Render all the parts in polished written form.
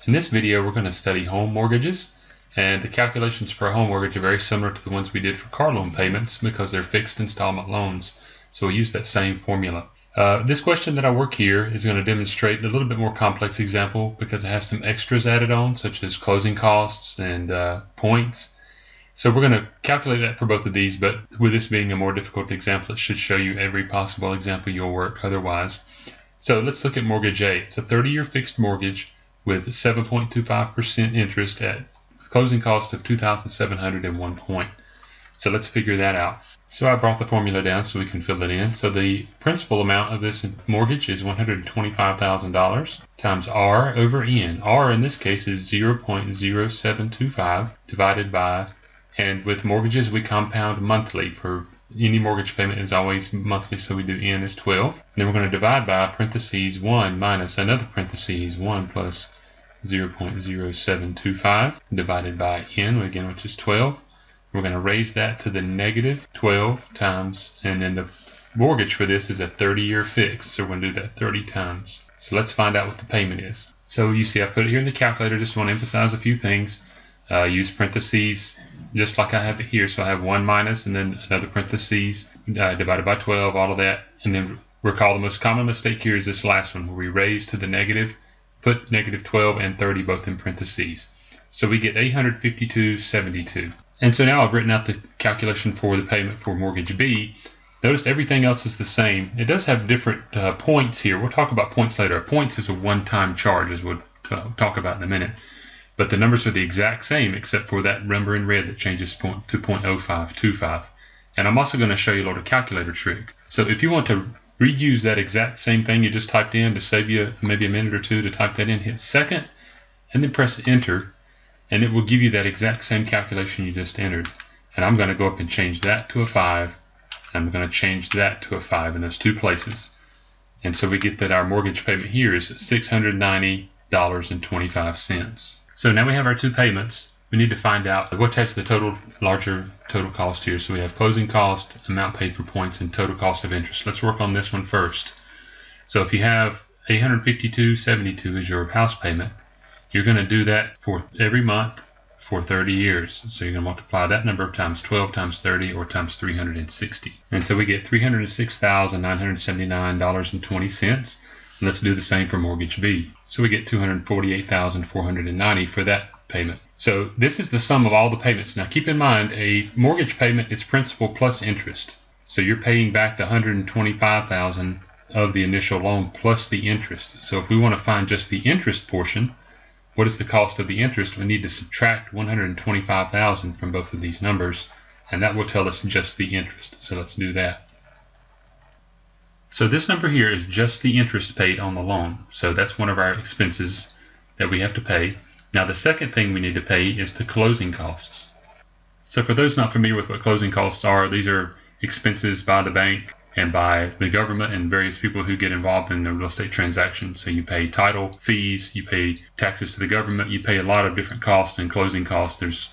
In this video, we're going to study home mortgages, and the calculations for a home mortgage are very similar to the ones we did for car loan payments because they're fixed installment loans. So we use that same formula. This question that I work here is going to demonstrate a little bit more complex example because it has some extras added on, such as closing costs and points. So we're going to calculate that for both of these, but with this being a more difficult example, it should show you every possible example you'll work otherwise. So let's look at mortgage A. It's a 30-year fixed mortgage with 7.25% interest at closing cost of $2,701 point. So let's figure that out. So I brought the formula down so we can fill it in. So the principal amount of this mortgage is $125,000 times R over N. R in this case is 0.0725 divided by, and with mortgages we compound monthly. For any mortgage payment is always monthly, so we do N is 12. And then we're going to divide by parentheses 1 minus another parentheses 1 plus 0.0725 divided by N, again, which is 12. We're going to raise that to the negative 12 times, and then the mortgage for this is a 30-year fix, so we're going to do that 30 times. So let's find out what the payment is. So you see I put it here in the calculator. Just want to emphasize a few things. Use parentheses just like I have it here. So I have 1 minus and then another parentheses divided by 12, all of that. And then recall the most common mistake here is this last one where we raise to the negative, put negative 12 and 30 both in parentheses. So we get $852.72. And so now I've written out the calculation for the payment for mortgage B. Notice everything else is the same. It does have different points here. We'll talk about points later. Points is a one-time charge, as we'll talk about in a minute. But the numbers are the exact same except for that number in red that changes to 0.0525. And I'm also going to show you a little calculator trick. So if you want to reuse that exact same thing you just typed in to save you maybe a minute or two to type that in, hit second and then press enter, and it will give you that exact same calculation you just entered. And I'm going to go up and change that to a 5. And I'm going to change that to a 5 in those two places. And so we get that our mortgage payment here is $690.25. So now we have our two payments. We need to find out what has the larger total cost here. So we have closing cost, amount paid for points, and total cost of interest. Let's work on this one first. So if you have $852.72 as your house payment, you're going to do that for every month for 30 years. So you're going to multiply that number times 12 times 30 or times 360. And so we get $306,979.20. Let's do the same for mortgage B. So we get $248,490 for that payment. So this is the sum of all the payments. Now keep in mind, a mortgage payment is principal plus interest. So you're paying back the $125,000 of the initial loan plus the interest. So if we want to find just the interest portion, what is the cost of the interest? We need to subtract $125,000 from both of these numbers, and that will tell us just the interest. So let's do that. So this number here is just the interest paid on the loan. So that's one of our expenses that we have to pay. Now the second thing we need to pay is the closing costs. So for those not familiar with what closing costs are, these are expenses by the bank and by the government and various people who get involved in the real estate transaction. So you pay title fees, you pay taxes to the government, you pay a lot of different costs and closing costs. There's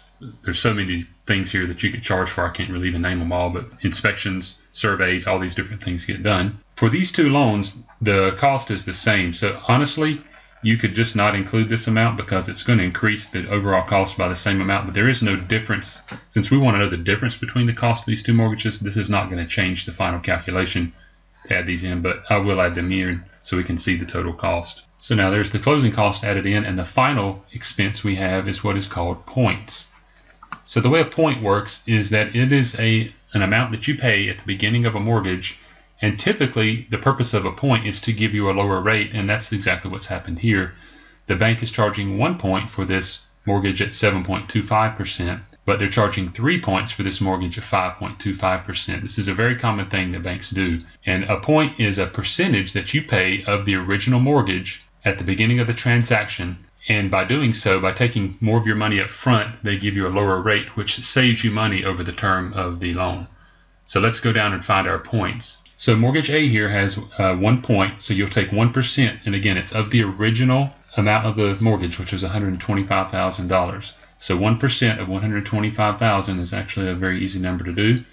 so many things here that you get charged for. I can't really even name them all, but inspections, surveys, all these different things get done. For these two loans, the cost is the same. So honestly, you could just not include this amount because it's going to increase the overall cost by the same amount, but there is no difference. Since we want to know the difference between the cost of these two mortgages, this is not going to change the final calculation to add these in, but I will add them in so we can see the total cost. So now there's the closing cost added in, and the final expense we have is what is called points. So the way a point works is that it is an amount that you pay at the beginning of a mortgage, and typically the purpose of a point is to give you a lower rate, and that's exactly what's happened here. The bank is charging 1 point for this mortgage at 7.25%, but they're charging 3 points for this mortgage at 5.25%. This is a very common thing that banks do. And a point is a percentage that you pay of the original mortgage at the beginning of the transaction. And by doing so, by taking more of your money up front, they give you a lower rate, which saves you money over the term of the loan. So let's go down and find our points. So mortgage A here has 1 point, so you'll take 1%, and again, it's of the original amount of the mortgage, which is $125,000. So 1% of $125,000 is actually a very easy number to do,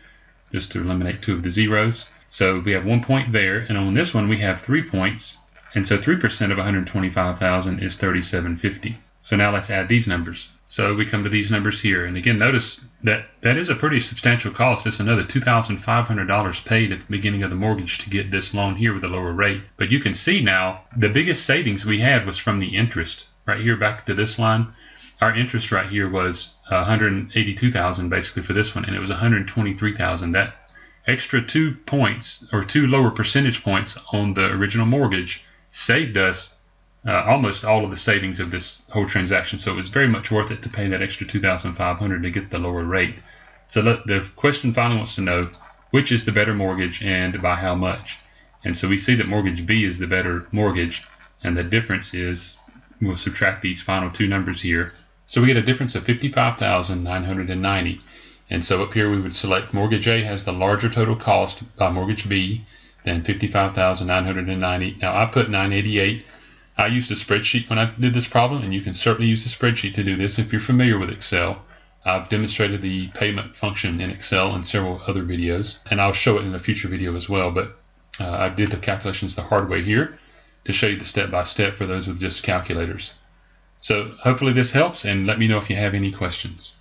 just to eliminate 2 of the zeros. So we have 1 point there, and on this one we have 3 points, And so 3% of 125,000 is $37.50. So now let's add these numbers. So we come to these numbers here, and again, notice that that is a pretty substantial cost. It's another $2,500 paid at the beginning of the mortgage to get this loan here with a lower rate. But you can see now the biggest savings we had was from the interest. Right here, back to this line, our interest right here was $182,000 basically for this one, and it was $123,000. That extra 2 points or 2 lower percentage points on the original mortgage saved us almost all of the savings of this whole transaction. So it was very much worth it to pay that extra $2,500 to get the lower rate. So the question finally wants to know which is the better mortgage and by how much. And so we see that mortgage B is the better mortgage, and the difference is, we'll subtract these final 2 numbers here. So we get a difference of $55,990. And so up here we would select mortgage A has the larger total cost by mortgage B than $55,990. Now I put $988. I used a spreadsheet when I did this problem, and you can certainly use a spreadsheet to do this if you're familiar with Excel. I've demonstrated the payment function in Excel in several other videos, and I'll show it in a future video as well, but I did the calculations the hard way here to show you the step-by-step for those with just calculators. So hopefully this helps, and let me know if you have any questions.